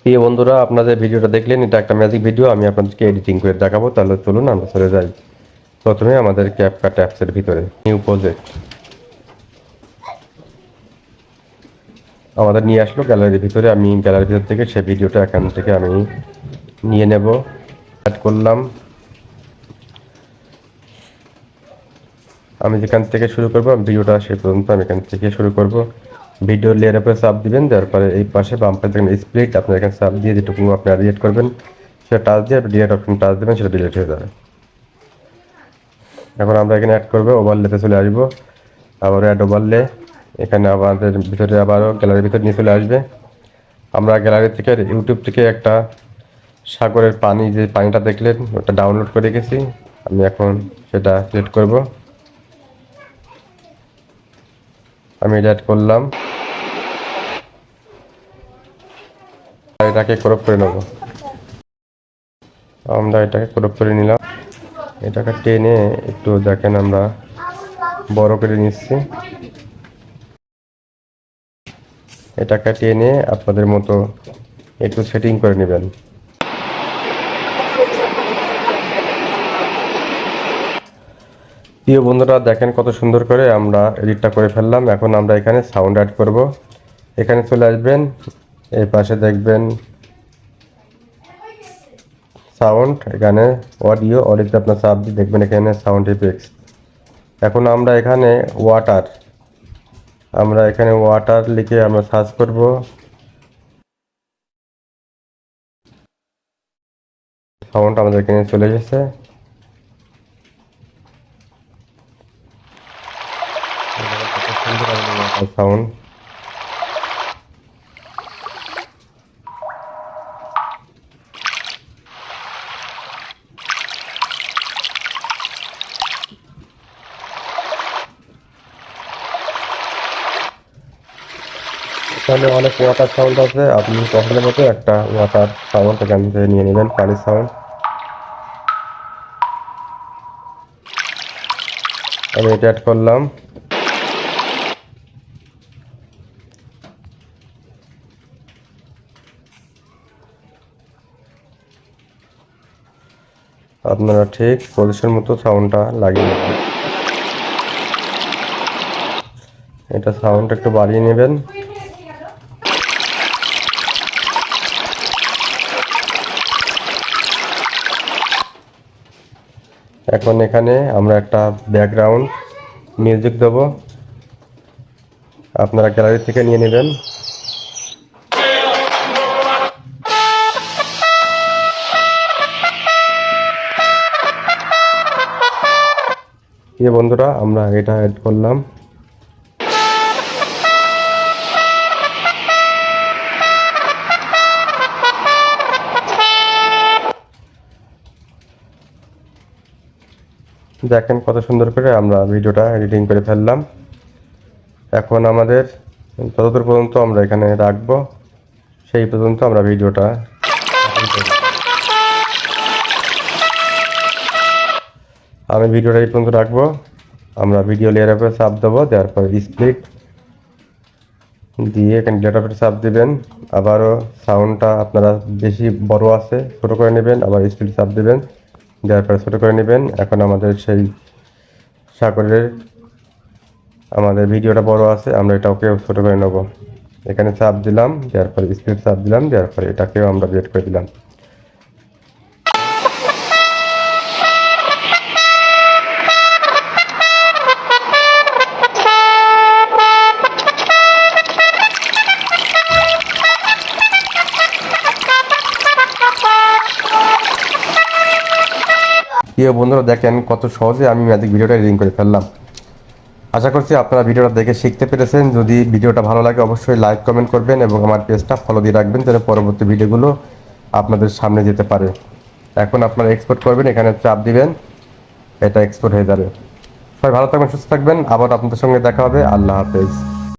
প্রিয় বন্ধুরা, আপনাদের ভিডিওটা দেখলেন, এটা একটা ম্যাজিক ভিডিও। আমি আপনাদেরকে এডিটিং করে দেখাবো। তাহলে চলুন আমরা চলে যাই প্রথমে আমাদের ক্যাপকাট অ্যাপসের ভিতরে। নিউ প্রজেক্ট আমাদের নিয়ে আসলো গ্যালারির ভিতরে। আমি গ্যালারির ভিতর থেকে সেই ভিডিওটা এখান থেকে আমি নিয়ে নেব, অ্যাড করলাম। আমি যেখান থেকে শুরু করব ভিডিওটা সেই পর্যন্ত আমি এখান থেকে শুরু করব। ভিডিও লেয়ারের উপরে চাপ দিবেন, দেওয়ার পরে এই পাশে বাম পাশে দেখেন স্প্লিট, আপনার এখানে চাপ দিয়ে যেটুকু আপনারা ডিলিট করবেন সেটা টাচ দিয়ে ডিলিট অপশন টাচ দেবেন, সেটা ডিলিট হয়ে যাবে। এখন আমরা এখানে অ্যাড করবো, ওভারলেতে চলে আসবো, আবার অ্যাড ওভারলে। এখানে আমাদের ভিতরে আবারও গ্যালারির ভিতরে নিয়ে চলে আসবে। আমরা গ্যালারি থেকে ইউটিউব থেকে একটা সাগরের পানি, যে পানিটা দেখলেন ওটা ডাউনলোড করে রেখেছি। আমি এখন সেটা সিলেক্ট করব। আমি এটা অ্যাড করলাম, এটাকে ক্রপ করে নেব। আমরা এটাকে ক্রপ করে নিলাম। এটাকে টেনে একটু দেখেন আমরা বড় করে নিচ্ছি। এটাকে টেনে আপনাদের মতো একটু সেটিং করে নেবেন। প্রিয় বন্ধুরা, দেখেন কত সুন্দর করে আমরা এডিটটা করে ফেললাম। এখন আমরা এখানে সাউন্ড অ্যাড করব। এখানে চলে আসবেন, এই পাশে দেখবেন সাউন্ড, এখানে অডিওতে আপনার চাপ দিয়ে দেখবেন এখানে সাউন্ড ইফেক্টস। এখন আমরা এখানে ওয়াটার লিখে আমরা সার্চ করব। সাউন্ড আমাদের এখানে চলে এসেছে। সাউন্ড এখানে অনেক ওয়াটার সাউন্ড আছে, আপনি পছন্দের মতো একটা ওয়াটার সাউন্ড এখান থেকে নিয়ে নেবেন, পানির সাউন্ড। আমি এটা অ্যাড করলাম। আপনারা ঠিক পজিশন মতো সাউন্ডটা লাগিয়ে নেবেন। এটা সাউন্ড একটু বাড়িয়ে নেবেন। এখন এখানে আমরা একটা ব্যাকগ্রাউন্ড মিউজিক দেব, আপনারা গ্যালারি থেকে নিয়ে নেবেন। বন্ধুরা, আমরা এটা অ্যাড করলাম। দেখেন কত সুন্দর করে আমরা ভিডিওটা এডিটিং করে ফেললাম। এখন আমাদের যতদূর পর্যন্ত আমরা এখানে রাখবো সেই পর্যন্ত আমরা ভিডিওটা এই পর্যন্ত রাখবো। আমরা ভিডিও লেয়ারের উপরে চাপ দেবো, দেওয়ার পরে স্প্লিট দিয়ে এখানে লেয়ারের উপরে চাপ দিবেন। আবারও সাউন্ডটা আপনারা বেশি বড় আছে ছোট করে নেবেন, আবার স্প্লিট চাপ দিবেন, দেওয়ার পরে ছোট করে নেবেন। এখন আমাদের সেই সাগরের আমাদের ভিডিওটা বড় আছে, আমরা এটাকেও ছোট করে নেব। এখানে চাপ দিলাম, দেওয়ার পরে স্প্লিট চাপ দিলাম, দেওয়ার পরে এটাকেও আমরা ডিলিট করে দিলাম। প্রিয় বন্ধুরা, দেখেন কত সহজে আমি ম্যাজিক ভিডিওটা এডিটিং করে ফেললাম। আশা করছি আপনারা ভিডিওটা দেখে শিখতে পেরেছেন। যদি ভিডিওটা ভালো লাগে অবশ্যই লাইক কমেন্ট করবেন এবং আমার পেজটা ফলো দিয়ে রাখবেন, যেন পরবর্তী ভিডিওগুলো আপনাদের সামনে যেতে পারে। এখন আপনারা এক্সপোর্ট করবেন, এখানে চাপ দিবেন, এটা এক্সপোর্ট হয়ে যাবে। সবাই ভালো থাকবেন, সুস্থ থাকবেন। আবার আপনাদের সঙ্গে দেখা হবে। আল্লাহ হাফেজ।